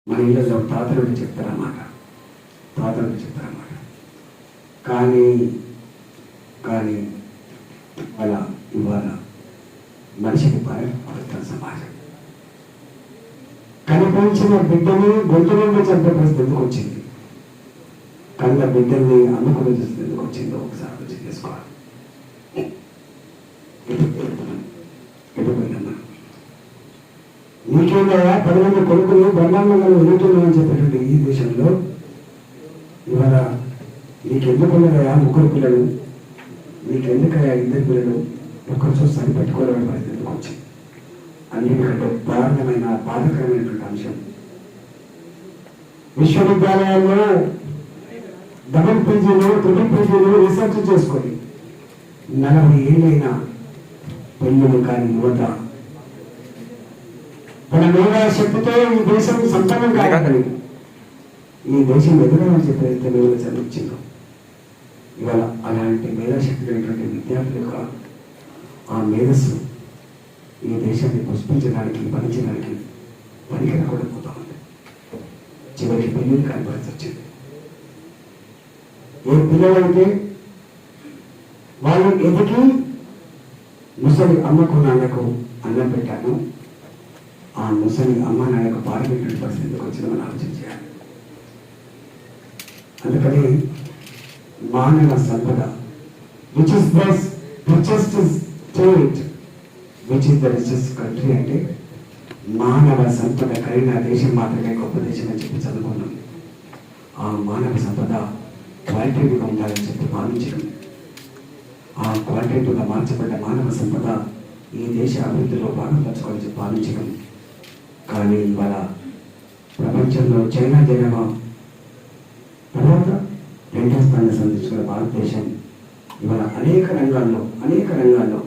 మన ఇళ్ళలో తాతలు చెప్తారన్నమాట, కానీ కానీ ఇవాళ మనిషికి పడుతున్న సమాజం కనిపించిన బిడ్డని గొంతు నుండి చంపే పరిస్థితి ఎందుకు వచ్చింది? కళ్ళ బిడ్డల్ని అమ్ముకునే పరిస్థితి ఎందుకు వచ్చిందో ఒకసారి ఆలోచన చేసుకోవాలి. నీకేందా 10 మంది కొడుకులు బ్రహ్మాండంగా ఎదుగుతున్నామని చెప్పేటువంటి ఈ దేశంలో ఇవాళ నీకెందుకున్నాయా 3 పిల్లలు, నీకెందుకయా 2 పిల్లలు, ఒక్కరితో సరిపెట్టుకోలేని పరిస్థితి ఎందుకు వచ్చింది? అన్నిటికంటే దారుణమైన బాధకరమైనటువంటి అంశం, విశ్వవిద్యాలయాల్లో డబుల్ పీజీలు, ట్రిపుల్ పీజీలు రీసెర్చ్ చేసుకొని 40 ఏళ్ళైనా పెళ్ళిళ్ళు కాని యువత తన మేధాశక్తితో ఈ దేశం సంపన్నం కాగలని, ఈ దేశం ఎదురని చెప్పేస్తే మేధ చదివించిందో ఇవాళ అలాంటి మేధాశక్తి కలిగినటువంటి విద్యార్థుల యొక్క ఆ మేధస్సు ఈ దేశాన్ని పుష్పించడానికి భరించడానికి పనికిరకుండా పోతా ఉంది. చివరికి పెళ్ళిళ్ళు కాని పరిస్థితి వచ్చింది. ఏ పిల్లలైతే వాళ్ళు ఎదిగి ముసలి అమ్మకు నాన్నకు అన్నం పెట్టాను, ఆ ముసలి అమ్మ నాన్నకు పాల్గొనే పరిస్థితికి వచ్చిన మనం ఆలోచన చేయాలి. అందుకని మానవ సంపద which is the richest state, which is the richest country అంటే మానవ సంపద కలిగిన దేశం మాత్రమే గొప్ప దేశం అని చెప్పి చదువుకున్నాం. ఆ మానవ సంపద క్వాలిటేటివ్గా ఉండాలని చెప్పి భావించడం, ఆ క్వాలిటేటివ్గా మార్చబడ్డ మానవ సంపద ఈ దేశ అభివృద్ధిలో భాగం పంచుకోవాలని చెప్పి భావించడం. కానీ ఇవాళ ప్రపంచంలో చైనా జనాభా తర్వాత 2వ స్థానాన్ని సంధించుకున్న భారతదేశం ఇవాళ అనేక రంగాల్లో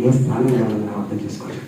ఏ స్థానంలో మనం అర్థం చేసుకోవాలి.